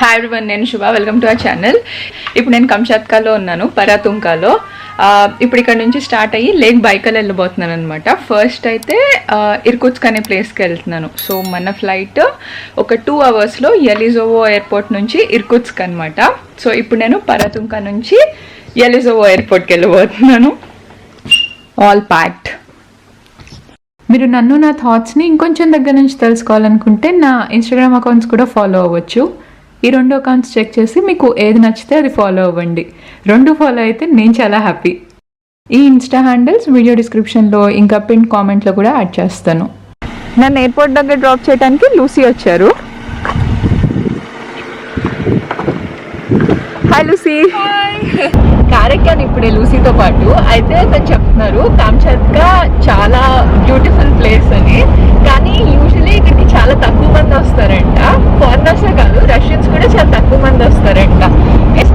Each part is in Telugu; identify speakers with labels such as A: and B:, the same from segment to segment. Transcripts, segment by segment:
A: హాయ్ ఎవ్రీవన్, నేను శుభ. Welcome to our channel. ఇప్పుడు నేను కంచాత్కాలో ఉన్నాను, పరాతుంకాలో. ఇప్పుడు ఇక్కడ నుంచి స్టార్ట్ అయ్యి లేక్ బైకల్ వెళ్ళబోతున్నాను అనమాట. ఫస్ట్ అయితే ఇర్కుత్స్క్ అనే ప్లేస్కి వెళ్తున్నాను. సో మన ఫ్లైట్ ఒక 2 అవర్స్లో యెలిజోవో ఎయిర్పోర్ట్ నుంచి ఇర్కుత్స్క్ అనమాట. సో ఇప్పుడు నేను పరాతుంకా నుంచి యెలిజోవో ఎయిర్పోర్ట్కి వెళ్ళబోతున్నాను. All packed. మీరు నన్ను, నా థాట్స్ని ఇంకొంచెం దగ్గర నుంచి తెలుసుకోవాలనుకుంటే నా ఇన్స్టాగ్రామ్ అకౌంట్స్ కూడా ఫాలో అవ్వచ్చు. ఈ 2 అకౌంట్స్ చెక్ చేసి మీకు ఏది నచ్చితే అది ఫాలో అవ్వండి. 2 ఫాలో అయితే నేను చాలా హ్యాపీ. ఈ ఇన్స్టా హ్యాండిల్స్ వీడియో డిస్క్రిప్షన్లో ఇంకా పిన్ కామెంట్లో కూడా యాడ్ చేస్తాను. నన్ను ఎయిర్పోర్ట్ దగ్గర డ్రాప్ చేయడానికి లూసీ వచ్చారు. Hi Lucy. కార్ ఎక్కాను ఇప్పుడే లూసీతో పాటు. అయితే తను చెప్తున్నారు కామ్చాత్కా చాలా బ్యూటిఫుల్ ప్లేస్ అని. కానీ యూజువలీ ఇక్కడికి చాలా తక్కువ మంది వస్తారంట. ఫారినర్సే కాదు, రష్యన్స్ కూడా చాలా తక్కువ మంది వస్తారంట.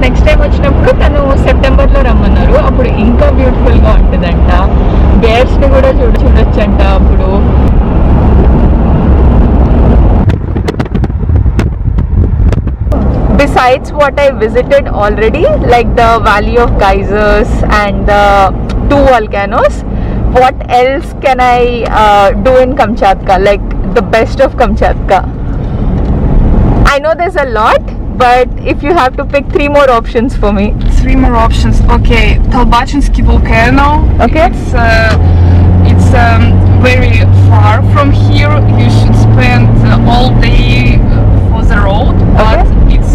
A: నెక్స్ట్ టైం వచ్చినప్పుడు తను సెప్టెంబర్లో రమ్మన్నారు. అప్పుడు ఇంకా బ్యూటిఫుల్గా ఉంటుందంట. బేర్స్ని కూడా చూడొచ్చంట అప్పుడు. Besides what I visited already, like the Valley of Geysers and the 2 volcanoes, what else can I do in Kamchatka? Like the best of Kamchatka. I know there's a lot, but if you have to pick 3 more options for me.
B: 3 more options. Okay, Tolbachinsky volcano.
A: Okay.
B: It's very far from here. You should spend all day for the road, but it's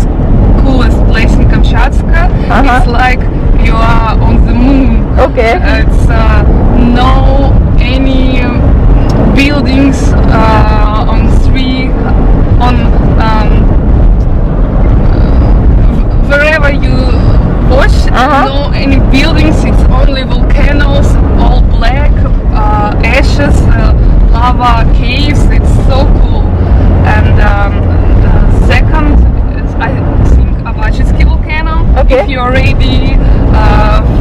B: coolest place in Kamchatka. It's like you are on the moon.
A: Okay.
B: It's no any buildings on wherever you watch. No any buildings. It's only volcanoes, all black, ashes, lava caves. It's so cool. And second is, I think, Avachitsky volcano.
A: Okay.
B: If you're ready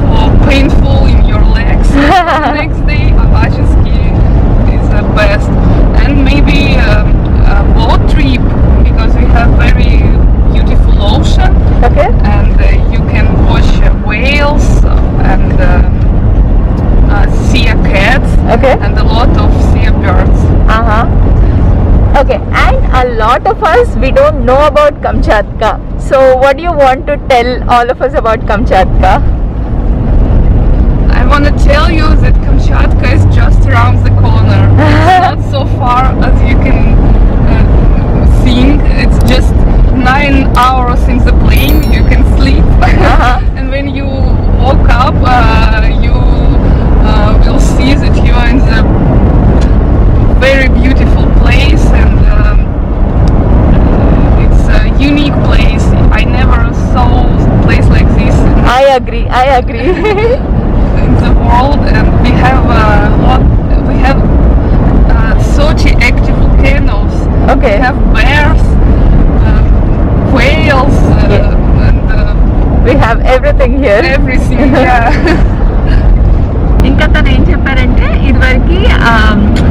B: for painful in your legs the next day, Avachitsky is the best. And maybe a boat trip, because we have very beautiful ocean.
A: Okay.
B: And you can watch whales and sea cats.
A: Okay.
B: And a lot of sea birds.
A: Okay, and a lot of us, we don't know about Kamchatka. So what do you want to tell all of us about Kamchatka?
B: I want to tell you that Kamchatka is just around the corner. It's not so far as you can think. It's just 9 hours in the plane. You can sleep. And when you woke up, you will see that you are in the very beautiful place, and it's a unique place. I never saw a place like this
A: I agree.
B: in the world. And we have Sochi active volcanoes.
A: Okay.
B: We have bears, whales, and
A: We have everything here.
B: everything. Yeah.
A: ఇంకా తను ఏం చెప్పారంటే ఇదివరకు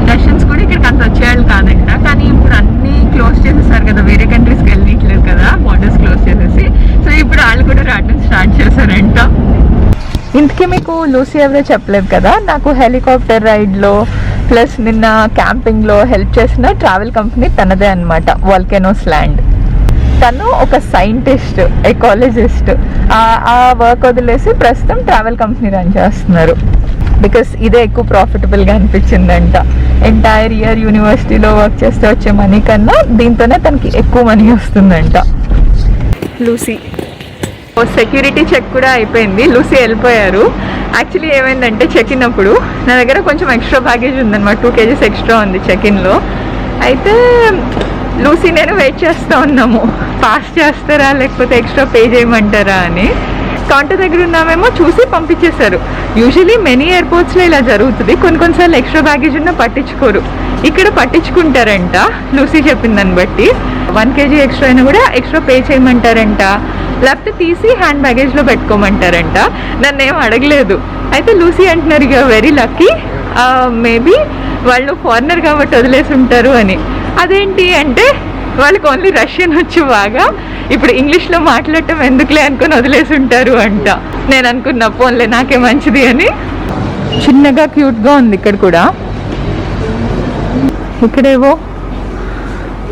A: రష్యన్స్ కూడా ఇక్కడికి అంత వచ్చేవాళ్ళు కాదంట. కానీ ఇప్పుడు అన్ని క్లోజ్ చేసేసారు కదా, వేరే కంట్రీస్కి వెళ్ళట్లేదు కదా, బార్డర్స్ క్లోజ్ చేసేసి. సో ఇప్పుడు వాళ్ళు కూడా రావడం స్టార్ట్ చేశారంట. ఇంతకీ మీకు లూసీ ఎవరో చెప్పలేదు కదా, నాకు హెలికాప్టర్ రైడ్లో ప్లస్ నిన్న క్యాంపింగ్లో హెల్ప్ చేసిన ట్రావెల్ కంపెనీ తనదే అనమాట, వాల్కెనోస్ ల్యాండ్. తను ఒక సైంటిస్ట్, ఎకాలజిస్ట్. ఆ వర్క్ వదిలేసి ప్రస్తుతం ట్రావెల్ కంపెనీ రన్ చేస్తున్నారు. బికాస్ ఇదే ఎక్కువ ప్రాఫిటబుల్గా అనిపించిందంట. ఎంటైర్ ఇయర్ యూనివర్సిటీలో వర్క్ చేస్తే వచ్చే మనీ కన్నా దీంతోనే తనకి ఎక్కువ మనీ వస్తుందంట. లూసీ సెక్యూరిటీ చెక్ కూడా అయిపోయింది. లూసీ వెళ్ళిపోయారు. యాక్చువల్లీ ఏమైందంటే చెక్ ఇన్ అప్పుడు నా దగ్గర కొంచెం ఎక్స్ట్రా బ్యాగేజ్ ఉందన్నమాట. 2 kgs ఎక్స్ట్రా ఉంది చెక్ ఇన్లో. అయితే లూసీ నేను వెయిట్ చేస్తూ ఉన్నాము, పాస్ చేస్తారా లేకపోతే ఎక్స్ట్రా పే చేయమంటారా అని. కౌంటర్ దగ్గర ఉన్నామేమో చూసి పంపించేశారు. యూజువలీ మెనీ ఎయిర్పోర్ట్స్లో ఇలా జరుగుతుంది. కొన్నిసార్లు ఎక్స్ట్రా బ్యాగేజ్ ఉన్నా పట్టించుకోరు. ఇక్కడ పట్టించుకుంటారంట లూసీ చెప్పిన దాన్ని బట్టి. 1 kg ఎక్స్ట్రా అయినా కూడా ఎక్స్ట్రా పే చేయమంటారంట, లేకపోతే తీసి హ్యాండ్ బ్యాగేజ్లో పెట్టుకోమంటారంట. నన్ను ఏం అడగలేదు. అయితే లూసీ అంటున్నారు ఇక వెరీ లక్కీ, మేబీ వాళ్ళు ఫారినర్ కాబట్టి వదిలేసి ఉంటారు అని. అదేంటి అంటే వాళ్ళకి ఓన్లీ రష్యన్ వచ్చు బాగా. ఇప్పుడు ఇంగ్లీష్లో మాట్లాడటం ఎందుకులే అనుకుని వదిలేసి ఉంటారు అంట. నేను అనుకున్నా పోన్లే నాకే మంచిది అని. చిన్నగా క్యూట్గా ఉంది ఇక్కడ కూడా. ఇక్కడేవో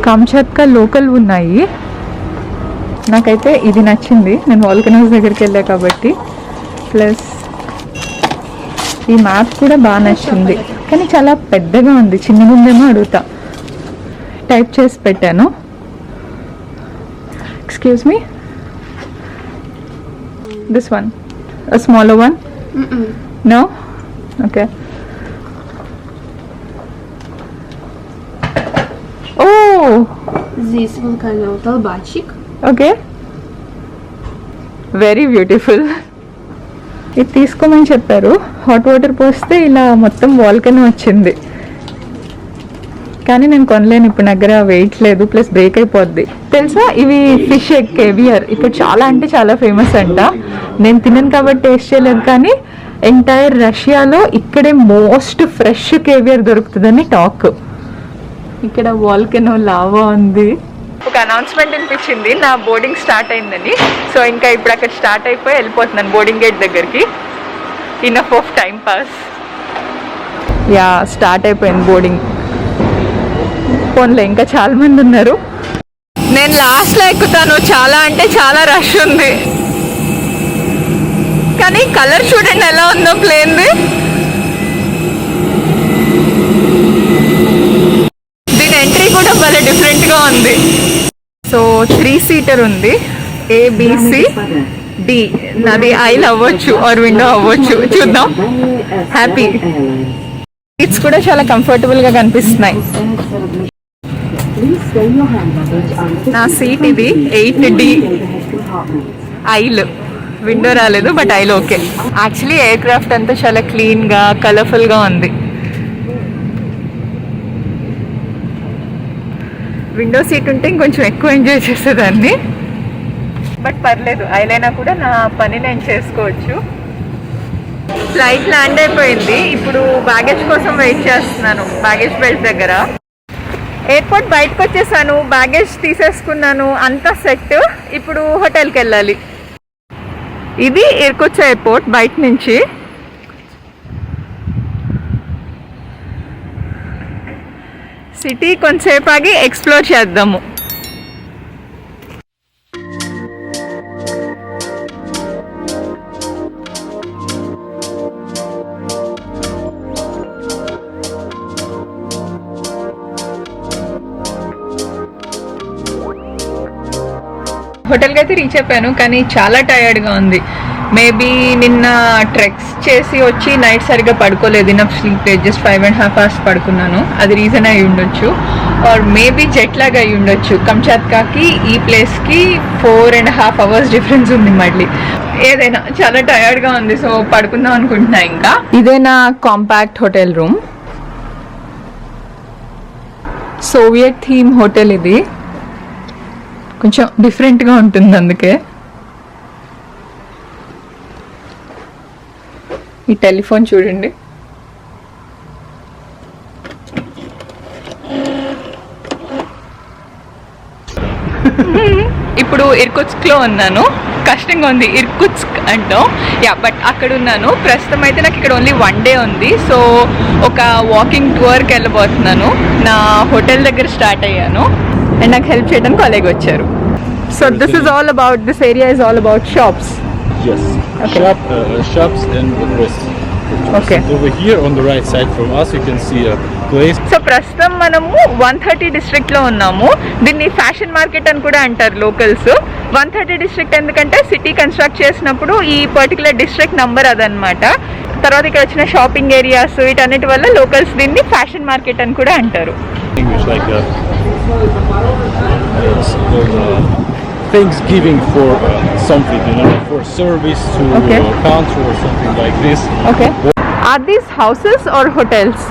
A: కామ్చాత్కా లోకల్ ఉన్నాయి. నాకైతే ఇది నచ్చింది, నేను వాల్కనోస్ దగ్గరికి వెళ్ళా కాబట్టి. ప్లస్ ఈ మ్యాప్ కూడా బాగా నచ్చింది, కానీ చాలా పెద్దగా ఉంది. చిన్నగా ఉందేమో అడుగుతా. టైప్ చేసి పెట్టాను. Excuse me, this one, a smaller one? No? Okay. Oh!
C: Здесь вулкановый толбачик.
A: Okay. Very beautiful. ఇది తీసుకోమని చెప్పారు. హాట్ వాటర్ పోస్తే ఇలా మొత్తం వాల్కనో వచ్చింది, కానీ నేను కొనలేను ఇప్పుడు, దగ్గర వెయిట్ లేదు, ప్లస్ బ్రేక్ అయిపోద్ది. తెలుసా ఇవి ఫిష్ ఎగ్ కేవియర్ ఇక్కడ చాలా అంటే చాలా ఫేమస్ అంట. నేను తినను కాబట్టి టేస్ట్ చేయలేదు, కానీ ఎంటైర్ రష్యాలో ఇక్కడే మోస్ట్ ఫ్రెష్ కేవియర్ దొరుకుతుందని టాక్. ఇక్కడ వాల్కనో లావా ఉంది. ఒక అనౌన్స్మెంట్ వినిపించింది నా బోర్డింగ్ స్టార్ట్ అయిందని. సో ఇంకా ఇప్పుడు అక్కడ స్టార్ట్ అయిపోయి వెళ్ళిపోతున్నాను బోర్డింగ్ గేట్ దగ్గరికి. Enough of time pass. Yeah, start అయిపోయింది బోర్డింగ్. ఫోన్లో ఇంకా చాలా మంది ఉన్నారు. నేను లాస్ట్లో ఎక్కుతాను. చాలా అంటే చాలా రష్ ఉంది, కానీ కలర్ చూడండి ఎలా ఉందో ప్లేన్ది. దీని ఎంట్రీ కూడా భలే డిఫరెంట్గా ఉంది. సో 3-సీటర్ ఉంది, ఏబిసి డి. నాది ఐల్ అవ్వచ్చు ఆర్ విండో అవ్వచ్చు, చూద్దాం. హ్యాపీ. సీట్స్ కూడా చాలా కంఫర్టబుల్గా కనిపిస్తున్నాయి. నా సీట్ ఇది 8D ఐల్. విండో రాలేదు but I'll okay. Actually air craft అంతా చాలా క్లీన్గా కలర్ఫుల్గా ఉంది. విండో సీట్ ఉంటే ఇంకొంచెం ఎక్కువ ఎంజాయ్ చేసేదాన్ని, బట్ పర్లేదు, ఐలైనా కూడా నా పని నేను చేసుకోవచ్చు. ఫ్లైట్ ల్యాండ్ అయిపోయింది. ఇప్పుడు బ్యాగేజ్ కోసం వెయిట్ చేస్తున్నాను బ్యాగేజ్ బెల్ట్ దగ్గర. ఎయిర్పోర్ట్ బయటకు వచ్చేసాను, బ్యాగేజ్ తీసేసుకున్నాను, అంతా సెట్. ఇప్పుడు హోటల్కి వెళ్ళాలి. ఇది ఇర్కుట్స్క్ ఎయిర్పోర్ట్ బయట నుంచి. సిటీ కొంచెంసేపు ఆగి ఎక్స్ప్లోర్ చేద్దాము. హోటల్కి అయితే రీచ్ అయిపోయాను, కానీ చాలా టయర్డ్గా ఉంది. మేబీ నిన్న ట్రెక్స్ చేసి వచ్చి నైట్ సరిగ్గా పడుకోలేదు. ఇనఫ్ స్లీప్ లేదు, జస్ట్ 5.5 hours పడుకున్నాను. అది రీజన్ అయి ఉండొచ్చు, ఆర్ మేబీ జెట్ లాగ్ అయి ఉండొచ్చు. కంచాత్కాకి ఈ ప్లేస్కి 4.5 hours డిఫరెన్స్ ఉంది మళ్ళీ. ఏదైనా చాలా టయర్డ్గా ఉంది, సో పడుకుందాం అనుకుంటున్నా. ఇంకా ఇదే నా compact hotel room. Soviet theme hotel ఇది, కొంచెం డిఫరెంట్గా ఉంటుంది. అందుకే ఈ టెలిఫోన్ చూడండి. ఇప్పుడు ఇర్కుట్స్క్లో ఉన్నాను. కష్టంగా ఉంది ఇర్కుట్స్క్ అంటాం, యా, బట్ అక్కడ ఉన్నాను ప్రస్తుతం. అయితే నాకు ఇక్కడ ఓన్లీ 1 day ఉంది, సో ఒక వాకింగ్ టూర్కి వెళ్ళబోతున్నాను. నా హోటల్ దగ్గర స్టార్ట్ అయ్యాను అండ్ నాకు హెల్ప్ చేయడానికి కాలేజ్ వచ్చారు. So this is all about, this area is all about shops.
D: Yes,
A: Okay.
D: shops and the rest.
A: Okay.
D: Over here on the right side from us you can see a place.
A: So ప్రస్తుతం మనము 130 డిస్ట్రిక్ట్లో ఉన్నాము. దీన్ని ఫ్యాషన్ మార్కెట్ అని కూడా అంటారు లోకల్స్. 130 డిస్ట్రిక్ట్ ఎందుకంటే సిటీ కన్స్ట్రక్ట్ చేసినప్పుడు ఈ పర్టికులర్ డిస్ట్రిక్ట్ నంబర్ అదనమాట. తర్వాత ఇక్కడ వచ్చిన షాపింగ్ ఏరియాస్ వీటన్నిటి వల్ల లోకల్స్ దీన్ని ఫ్యాషన్ మార్కెట్ అని కూడా అంటారు.
D: English like it's called things giving for something, you know, for service to
A: Okay.
D: a country or something like this.
A: Okay. Are these houses or hotels?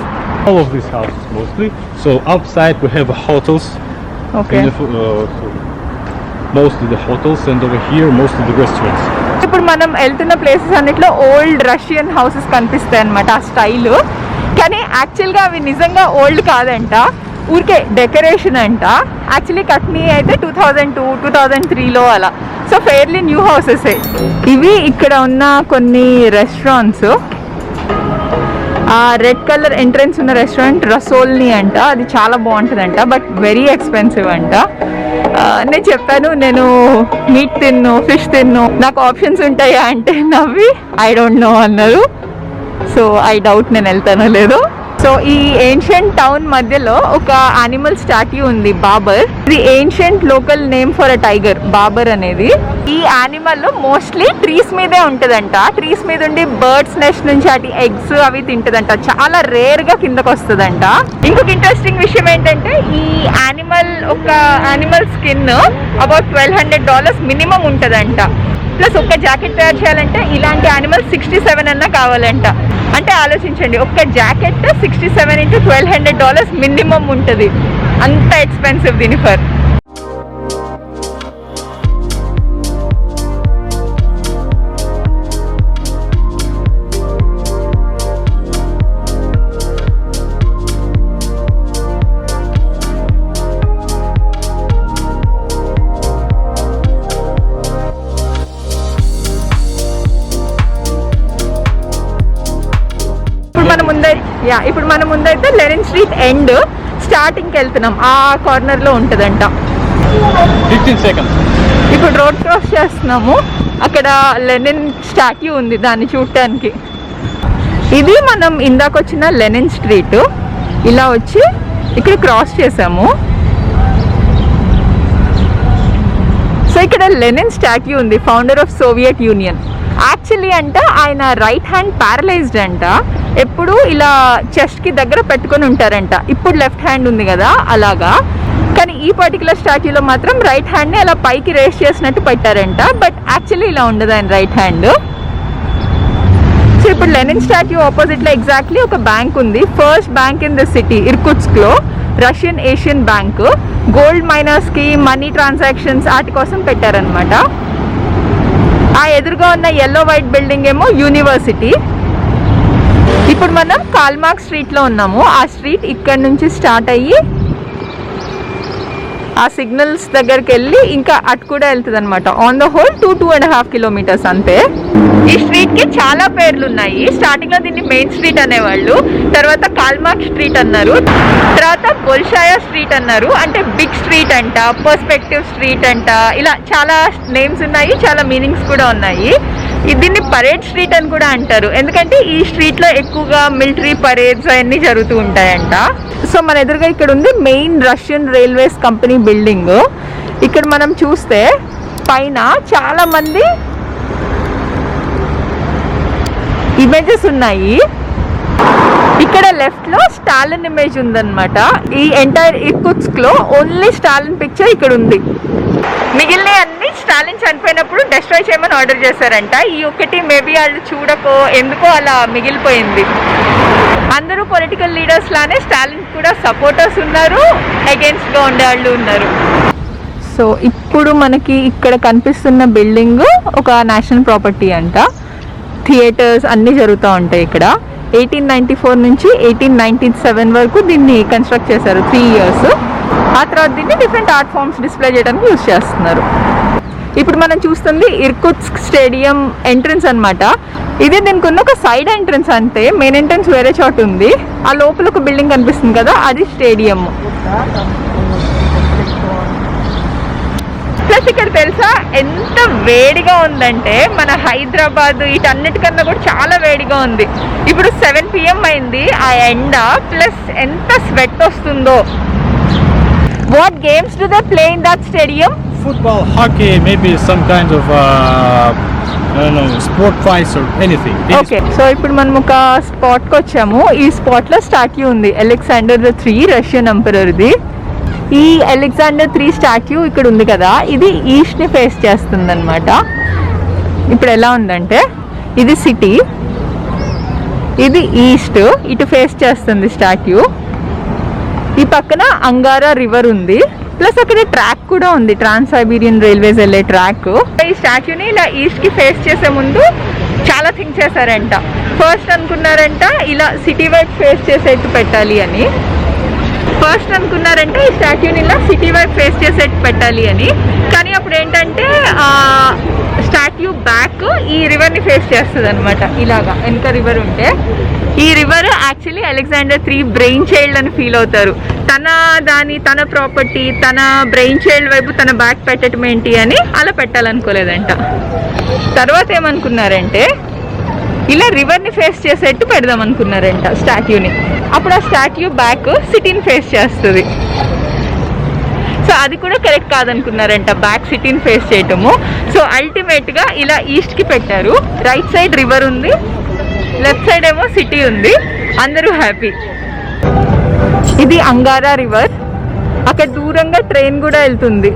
D: All of these houses mostly. So outside we have hotels.
A: Okay.
D: And mostly the hotels, and over here mostly the restaurants.
A: ఇప్పుడు మనం వెళ్తున్న ప్లేసెస్ అన్నిట్లో ఓల్డ్ రష్యన్ హౌసెస్ కనిపిస్తాయి అనమాట, ఆ స్టైల్. కానీ యాక్చువల్గా అవి నిజంగా ఓల్డ్ కాదంట. ఊరికే డెకరేషన్ అంట. యాక్చువల్లీ కట్నీ అయితే 2002, 2003లో అలా. So fairly new houses. ఇవి ఇక్కడ ఉన్న కొన్ని రెస్టారెంట్స్. ఆ రెడ్ కలర్ ఎంట్రన్స్ ఉన్న రెస్టారెంట్ రసోల్ని అంట. అది చాలా బాగుంటుందంట, బట్ వెరీ ఎక్స్పెన్సివ్ అంట. నేను చెప్పాను నేను మీట్ తిన్ను, ఫిష్ తిన్ను, నాకు ఆప్షన్స్ ఉంటాయా అంటే నవ్వి ఐ డోంట్ నో అన్నారు. సో ఐ డౌట్ నేను వెళ్తానో లేదో. సో ఈ ఏన్షియంట్ టౌన్ మధ్యలో ఒక యానిమల్ స్టాట్యూ ఉంది, బాబర్. ఇది ancient local name for a tiger, Babar అనేది. ఈ యానిమల్ మోస్ట్లీ ట్రీస్ మీదే ఉంటదంట. ట్రీస్ మీద ఉండి బర్డ్స్ నెస్ట్ నుంచి అటు ఎగ్స్ అవి తింటదంట. చాలా రేర్ గా కిందకు వస్తుందంట. ఇంకొక ఇంట్రెస్టింగ్ విషయం ఏంటంటే ఈ యానిమల్ స్కిన్ అబౌట్ $1,200 మినిమం ఉంటదంట. ప్లస్ ఒక్క జాకెట్ తయారు చేయాలంటే ఇలాంటి యానిమల్ 67 అన్నా కావాలంట. అంటే ఆలోచించండి, ఒక్క జాకెట్ 67 into $1,200 మినిమం ఉంటుంది. అంత ఎక్స్పెన్సివ్ దీని ఫర్. ఇప్పుడు మన ముందైతే లెనిన్ స్ట్రీట్ ఎండ్ స్టార్టింగ్కి వెళ్తున్నాం. ఆ కార్నర్లో ఉంటుందంట.
D: 15 seconds.
A: ఇప్పుడు రోడ్ క్రాస్ చేస్తున్నాము. అక్కడ లెనిన్ స్టాట్యూ ఉంది, దాన్ని చూడటానికి. ఇది మనం ఇందాక వచ్చిన లెనిన్ స్ట్రీట్. ఇలా వచ్చి ఇక్కడ క్రాస్ చేసాము. సో ఇక్కడ లెనిన్ స్టాట్యూ ఉంది, founder of Soviet union. Actually అంట ఆయన రైట్ హ్యాండ్ ప్యారలైజ్డ్ అంట. ఎప్పుడు ఇలా చెస్ట్ కి దగ్గర పెట్టుకొని ఉంటారంట. ఇప్పుడు లెఫ్ట్ హ్యాండ్ ఉంది కదా అలాగా. కానీ ఈ పర్టికులర్ స్టాట్యూలో మాత్రం రైట్ హ్యాండ్ ని అలా పైకి రేస్ చేసినట్టు పెట్టారంట. బట్ యాక్చువల్లీ ఇలా ఉండదు ఆయన రైట్ హ్యాండ్. సో ఇప్పుడు లెనిన్ స్టాట్యూ ఆపోజిట్ లో ఎగ్జాక్ట్లీ ఒక బ్యాంక్ ఉంది, first bank in the city, Irkutsk లో, Russian Asian bank. Gold miners కి మనీ ట్రాన్సాక్షన్స్ వాటి కోసం పెట్టారనమాట. ఆ ఎదురుగా ఉన్న ఎల్లో వైట్ బిల్డింగ్ ఏమో యూనివర్సిటీ. ఇప్పుడు మనం కాల్మార్క్ స్ట్రీట్ లో ఉన్నాము. ఆ స్ట్రీట్ ఇక్కడ నుంచి స్టార్ట్ అయ్యి ఆ సిగ్నల్స్ దగ్గరికి వెళ్ళి ఇంకా అటు కూడా వెళ్తుంది అనమాట. ఆన్ ద హోల్ 2.5 kilometers అంతే. ఈ స్ట్రీట్ కి చాలా పేర్లు ఉన్నాయి. స్టార్టింగ్ లో దీన్ని మెయిన్ స్ట్రీట్ అనేవాళ్ళు, తర్వాత కాల్మార్క్ స్ట్రీట్ అన్నారు, తర్వాత బొల్షాయా స్ట్రీట్ అన్నారు, అంటే బిగ్ స్ట్రీట్ అంట, పర్స్పెక్టివ్ స్ట్రీట్ అంట. ఇలా చాలా నేమ్స్ ఉన్నాయి, చాలా మీనింగ్స్ కూడా ఉన్నాయి. దీన్ని పరేడ్ స్ట్రీట్ అని కూడా అంటారు, ఎందుకంటే ఈ స్ట్రీట్ లో ఎక్కువగా మిలిటరీ పరేడ్స్ అవన్నీ జరుగుతూ ఉంటాయంట. సో మన ఎదురుగా ఇక్కడ ఉంది main Russian railways company building. ఇక్కడ మనం చూస్తే పైన చాలా మంది ఇమేజెస్ ఉన్నాయి. ఇక్కడ లెఫ్ట్ లో స్టాలిన్ ఇమేజ్ ఉందన్నమాట. ఈ ఎంటైర్ ఇర్కుట్స్క్ లో ఓన్లీ స్టాలిన్ పిక్చర్ ఇక్కడ ఉంది. మిగిలిన అన్ని స్టాలిన్ చనిపోయినప్పుడు డెస్ట్రాయ్ చేయమని ఆర్డర్ చేశారంట. ఈ ఒకటి మేబీ వాళ్ళు చూడకో ఎందుకో అలా మిగిలిపోయింది. అందరూ పొలిటికల్ లీడర్స్ లానే స్టాలిన్ కూడా సపోర్టర్స్ ఉన్నారు, అగేన్స్ట్ గా ఉండేవాళ్ళు ఉన్నారు. సో ఇప్పుడు మనకి ఇక్కడ కనిపిస్తున్న బిల్డింగ్ ఒక నేషనల్ ప్రాపర్టీ అంట. థియేటర్స్ అన్నీ జరుగుతూ ఉంటాయి ఇక్కడ. 1894 నుంచి 1897 వరకు దీన్ని కన్స్ట్రక్ట్ చేశారు, 3 years. ఆ తర్వాత దీన్ని డిఫరెంట్ ఆర్ట్ ఫామ్స్ డిస్ప్లే చేయడానికి యూజ్ చేస్తున్నారు. ఇప్పుడు మనం చూస్తుంది ఇర్కుట్స్క్ స్టేడియం ఎంట్రన్స్ అన్నమాట. ఇది దీనికి ఉన్న ఒక సైడ్ ఎంట్రన్స్ అంతే, మెయిన్ ఎంట్రన్స్ వేరే చోట ఉంది. ఆ లోపల ఒక బిల్డింగ్ కనిపిస్తుంది కదా, అది స్టేడియం. ప్లస్ ఇక్కడ తెలుసా ఎంత వేడిగా ఉందంటే, మన హైదరాబాద్ వీటన్నిటికన్నా కూడా చాలా వేడిగా ఉంది. ఇప్పుడు 7 PM అయింది, ఆ ఎండ ప్లస్ ఎంత స్వెట్ వస్తుందో. What games do they play in that stadium?
D: Football, hockey, maybe some kind of I don't know, sport fights or anything.
A: Okay, so ఇప్పుడు మనం ఒక స్పాట్కి వచ్చాము. ఈ స్పాట్లో స్టాట్యూ ఉంది, Alexander III, రష్యన్ ఎంపరర్ది. ఈ Alexander III స్టాట్యూ ఇక్కడ ఉంది కదా, ఇది ఈస్ట్ని ఫేస్ చేస్తుంది అనమాట. ఇప్పుడు ఎలా ఉందంటే, ఇది సిటీ, ఇది ఈస్ట్, ఇటు ఫేస్ చేస్తుంది స్టాట్యూ. ఈ పక్కన అంగారా రివర్ ఉంది, ప్లస్ అక్కడ ట్రాక్ కూడా ఉంది, ట్రాన్స్ సైబీరియన్ రైల్వేస్ వెళ్ళే ట్రాక్. ఈ స్టాచ్యూని ఇలా ఈస్ట్ కి ఫేస్ చేసే ముందు చాలా థింక్ చేశారంట. ఫస్ట్ అనుకున్నారంట ఇలా సిటీ వైపు ఫేస్ చేసేట్టు పెట్టాలి అని. ఫస్ట్ అనుకున్నారంటే ఈ స్టాట్యూని ఇలా సిటీ వైపు ఫేస్ చేసేట్టు పెట్టాలి అని, కానీ అప్పుడు ఏంటంటే స్టాట్యూ బ్యాక్ ఈ రివర్ని ఫేస్ చేస్తుంది అనమాట. ఇలాగా వెనక రివర్ ఉంటే ఈ river actually Alexander III brain child అని ఫీల్ అవుతారు. తన ప్రాపర్టీ, తన బ్రెయిన్ చైల్డ్ వైపు తన బ్యాక్ పెట్టడం ఏంటి అని అలా పెట్టాలనుకోలేదంట. తర్వాత ఏమనుకున్నారంటే ఇలా రివర్ని ఫేస్ చేసేట్టు పెడదాం అనుకున్నారంట స్టాట్యూని. అప్పుడు ఆ స్టాట్యూ బ్యాక్ సిటీని ఫేస్ చేస్తుంది. సో అది కూడా కరెక్ట్ కాదనుకున్నారంట, బ్యాక్ సిటీని ఫేస్ చేయటము. సో అల్టిమేట్గా ఇలా ఈస్ట్కి పెట్టారు. రైట్ సైడ్ రివర్ ఉంది, లెఫ్ట్ సైడ్ ఏమో సిటీ ఉంది. అందరూ హ్యాపీ. ఇది అంగారా రివర్. అక్కడ దూరంగా ట్రైన్ కూడా వెళ్తుంది.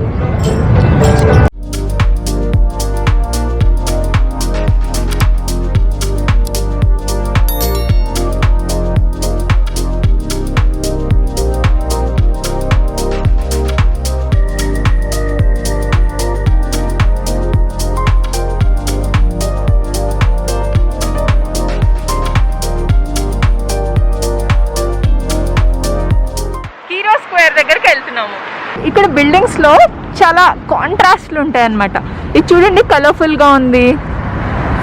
A: దగ్గరికి వెళ్తున్నాము. ఇక్కడ బిల్డింగ్స్ లో చాలా కాంట్రాస్ట్లు ఉంటాయి అన్నమాట. ఇది చూడండి, కలర్ఫుల్ గా ఉంది.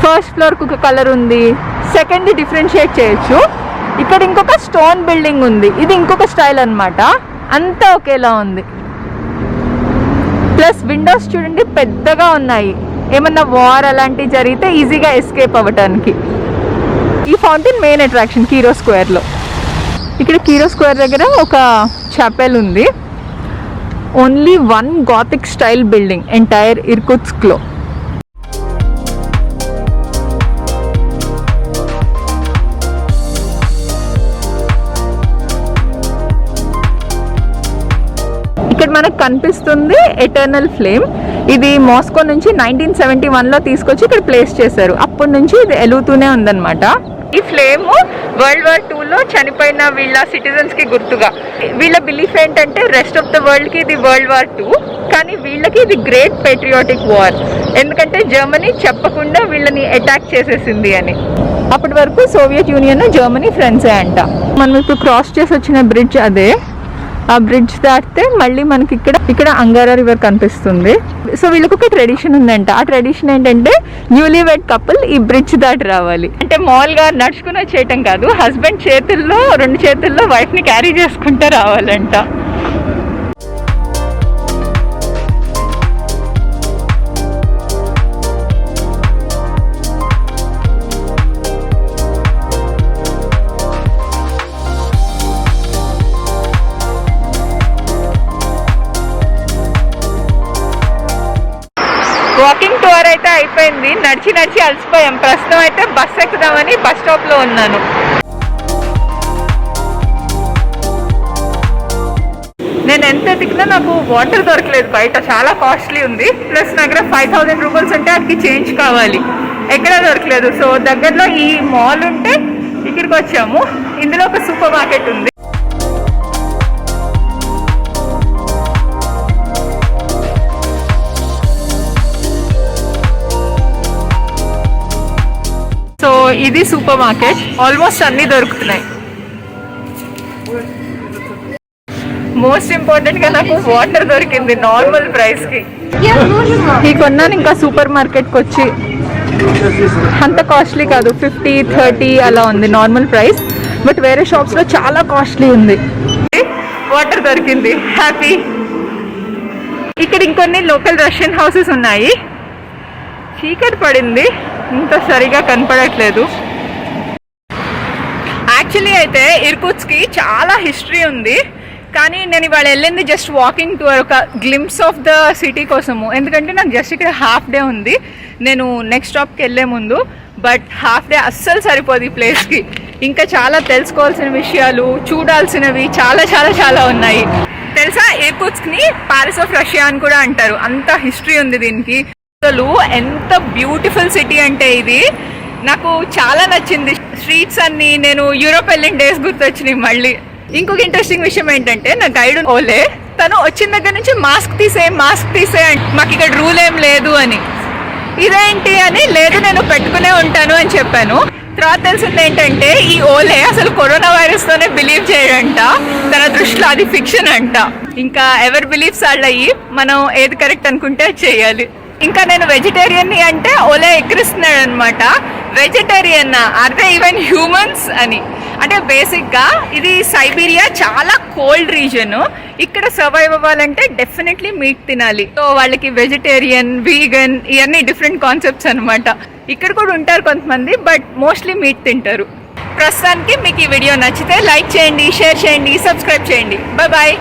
A: ఫస్ట్ ఫ్లోర్ కు ఒక కలర్ ఉంది, సెకండ్ డిఫరెన్షియేట్ చేయొచ్చు. ఇక్కడ ఇంకొక స్టోన్ బిల్డింగ్ ఉంది, ఇది ఇంకొక స్టైల్ అన్నమాట. అంతా ఒకేలా ఉంది. ప్లస్ విండోస్ చూడండి పెద్దగా ఉన్నాయి, ఏమన్నా వార్ అలాంటివి జరిగితే ఈజీగా ఎస్కేప్ అవ్వటానికి. ఈ fountain main attraction Kirov square లో. ఇక్కడ కీరో స్క్వేర్ దగ్గర ఒక చాపెల్ ఉంది. Only one gothic style building entire Irkutsk లో. ఇక్కడ మనకు కనిపిస్తుంది ఎటర్నల్ ఫ్లేమ్. ఇది మాస్కో నుంచి 1971లో తీసుకొచ్చి ఇక్కడ ప్లేస్ చేశారు. అప్పటి నుంచి ఇది వెలుగుతూనే ఉందన్నమాట. ఈ ఫ్లేమ్ World War II చనిపోయిన వీళ్ళ సిటిజన్స్ కి గుర్తుగా. వీళ్ళ బిలీఫ్ ఏంటంటే రెస్ట్ ఆఫ్ ద వరల్డ్ కి ఇది World War II, కానీ వీళ్ళకి ఇది గ్రేట్ పేట్రియాటిక్ వార్. ఎందుకంటే జర్మనీ చెప్పకుండా వీళ్ళని అటాక్ చేసేసింది అని. అప్పటి వరకు సోవియట్ యూనియన్ జర్మనీ ఫ్రెండ్సే అంట. మనం ఇప్పుడు క్రాస్ చేసి వచ్చిన బ్రిడ్జ్ అదే. ఆ బ్రిడ్జ్ దాటితే మళ్ళీ మనకి ఇక్కడ అంగారా రివర్ కనిపిస్తుంది. సో వీళ్ళకి ఒక ట్రెడిషన్ ఉందంట. ఆ ట్రెడిషన్ ఏంటంటే న్యూలీ వెడ్ కపుల్ ఈ బ్రిడ్జ్ దాటి రావాలి. అంటే మామూలుగా నడుచుకుని చేయటం కాదు, హస్బెండ్ రెండు చేతుల్లో వైఫ్ ని క్యారీ చేసుకుంటూ రావాలంట. వాకింగ్ టూర్ అయితే అయిపోయింది. నడిచి అలసిపోయాం. ప్రస్తుతం అయితే బస్ ఎక్కుదామని బస్ స్టాప్ లో ఉన్నాను. నేను ఎంత ఎతికినా నాకు వాటర్ దొరకలేదు. బయట చాలా కాస్ట్లీ ఉంది. ప్లస్ నా దగ్గర 5000 రూపీస్ ఉంటే అక్కడికి చేంజ్ కావాలి, ఎక్కడ దొరకలేదు. సో దగ్గరలో ఈ మాల్ ఉంటే ఇక్కడికి వచ్చాము. ఇందులో ఒక సూపర్ మార్కెట్ ఉంది. సో ఇది సూపర్ మార్కెట్. ఆల్మోస్ట్ అన్ని దొరుకుతున్నాయి. మోస్ట్ ఇంపార్టెంట్ గా నాకు వాటర్ దొరికింది నార్మల్ ప్రైస్ కి. ఈ కొన్నాను. ఇంకా సూపర్ మార్కెట్ కి వచ్చి అంత కాస్ట్లీ కాదు, 50-30 అలా ఉంది నార్మల్ ప్రైస్. బట్ వేరే షాప్స్ లో చాలా కాస్ట్లీ ఉంది. వాటర్ దొరికింది, హ్యాపీ. ఇక్కడ ఇంకొన్ని లోకల్ రష్యన్ హౌసెస్ ఉన్నాయి. చీకటి పడింది, ఇంత సరిగా కనపడట్లేదు. యాక్చువల్లీ అయితే ఇర్కుట్స్క్ కి చాలా హిస్టరీ ఉంది, కానీ నేను ఇవాళ వెళ్ళింది జస్ట్ వాకింగ్ టూర్, ఒక గ్లింప్స్ ఆఫ్ ద సిటీ కోసము. ఎందుకంటే నాకు జస్ట్ ఇక్కడ హాఫ్ డే ఉంది నేను నెక్స్ట్ స్టాప్కి వెళ్ళే ముందు. బట్ హాఫ్ డే అస్సలు సరిపోదు ఈ ప్లేస్కి. ఇంకా చాలా తెలుసుకోవాల్సిన విషయాలు, చూడాల్సినవి చాలా చాలా చాలా ఉన్నాయి. తెలుసా, ఇర్కుట్స్క్ ని ప్యారిస్ ఆఫ్ రష్యా అని కూడా అంటారు, అంత హిస్టరీ ఉంది దీనికి. అసలు ఎంత బ్యూటిఫుల్ సిటీ అంటే ఇది నాకు చాలా నచ్చింది. స్ట్రీట్స్ అన్ని నేను యూరోప్ వెళ్ళిన డేస్ గుర్తొచ్చినాయి మళ్ళీ. ఇంకొక ఇంట్రెస్టింగ్ విషయం ఏంటంటే నా గైడ్ ఓలే, తను వచ్చిన దగ్గర నుంచి మాస్క్ తీసే మాకు ఇక్కడ రూల్ ఏం లేదు అని. ఇదేంటి అని, లేదు నేను పెట్టుకునే ఉంటాను అని చెప్పాను. తర్వాత తెలిసింది ఏంటంటే ఈ ఓలే అసలు కరోనా వైరస్ తోనే బిలీవ్ చేయడంట, తన దృష్టిలో అది ఫిక్షన్ అంట. ఇంకా ఎవరి బిలీఫ్స్ వాళ్ళయి, మనం ఏది కరెక్ట్ అనుకుంటే అది చేయాలి. ఇంకా నేను వెజిటేరియన్ అంటే ఓలే ఎక్కిరిస్తున్నాడు అనమాట. Vegetarian are they even humans అని. అంటే బేసిక్గా ఇది సైబీరియా చాలా కోల్డ్ రీజన్. ఇక్కడ సర్వైవ్ అవ్వాలంటే డెఫినెట్లీ మీట్ తినాలి. సో వాళ్ళకి వెజిటేరియన్, వీగన్ ఇవన్నీ డిఫరెంట్ కాన్సెప్ట్స్ అనమాట. ఇక్కడ కూడా ఉంటారు కొంతమంది, బట్ మోస్ట్లీ మీట్ తింటారు. ప్రస్తుతానికి మీకు ఈ వీడియో నచ్చితే లైక్ చేయండి, షేర్ చేయండి, సబ్స్క్రైబ్ చేయండి. Bye bye.